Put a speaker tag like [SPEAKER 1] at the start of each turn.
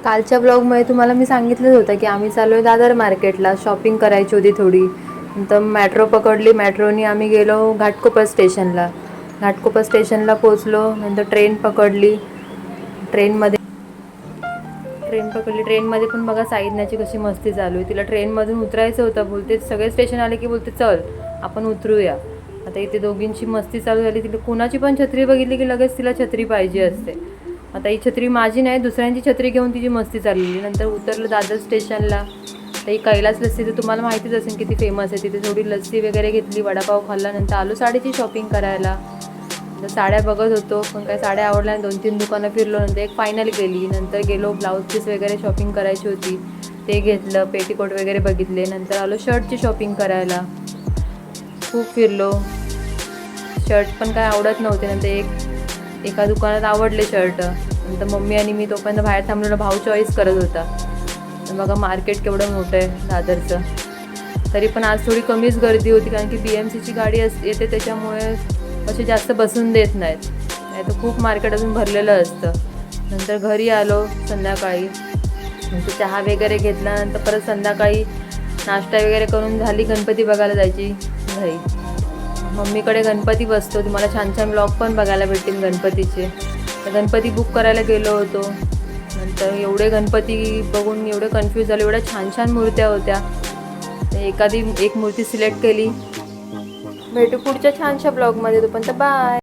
[SPEAKER 1] कालच्या ब्लॉगमध्ये तुम्हाला मी सांगितलंच होतं की आम्ही चाललो आहे दादर मार्केटला, शॉपिंग करायची होती थोडी. नंतर मेट्रो पकडली. मेट्रोनी आम्ही गेलो घाटकोपर स्टेशनला. घाटकोपर स्टेशनला पोचलो. नंतर ट्रेन पकडली. ट्रेनमध्ये पण बघा साईदण्याची कशी मस्ती चालू आहे. तिला ट्रेनमधून उतरायचं होतं. बोलते सगळे स्टेशन आले की बोलते चल आपण उतरूया. आता इथे दोघींची मस्ती चालू झाली. तिला कुणाची पण छत्री बघितली की लगेच तिला छत्री पाहिजे असते. आता ही छत्री माझी नाही, दुसऱ्यांची छत्री घेऊन तिची मस्ती चाललेली. नंतर उतरलं दादर स्टेशनला. तर ही कैलास लस्सी तर तुम्हाला माहितीच असेल किती फेमस आहे. तिथे थोडी लस्सी वगैरे घेतली, वडापाव खाल्ला. नंतर आलो साडीची शॉपिंग करायला. तर साड्या बघत होतो, पण काही साड्या आवडल्या नाही. 2-3 दुकानं फिरलो. नंतर एक फायनल गेली. नंतर गेलो ब्लाऊज पीस वगैरे शॉपिंग करायची होती, ते घेतलं. पेटीकोट वगैरे बघितले. नंतर आलो शर्टची शॉपिंग करायला. खूप फिरलो. शर्ट पण काय आवडत नव्हते. नंतर एका दुकानात आवडले शर्ट. नंतर मम्मी आणि मी तोपर्यंत बाहेर थांबलेलो. भाऊ चॉईस करत होता. तर बघा मार्केट केवढं मोठं आहे दादरचं. तरी पण आज थोडी कमीच गर्दी होती, कारण की BMCची गाडी येते त्याच्यामुळे असे जास्त बसून देत नाहीत. नाही तर खूप मार्केट अजून भरलेलं असतं. नंतर घरी आलो संध्याकाळी. नंतर चहा वगैरे घेतला. नंतर परत संध्याकाळी नाश्ता वगैरे करून झाली गणपती बघायला जायची घरी. मम्मीकडे गणपती बसतो. तुम्हाला छान छान ब्लॉग पण बघायला भेटतील गणपतीचे. तर गणपती बुक करायला गेलो होतो. नंतर एवढे गणपती बघून एवढे कन्फ्यूज झाले. एवढ्या छान छान मूर्त्या होत्या. एक मूर्ती सिलेक्ट केली. भेटू पुढच्या छानशा ब्लॉगमध्ये. तोपर्यंत बाय.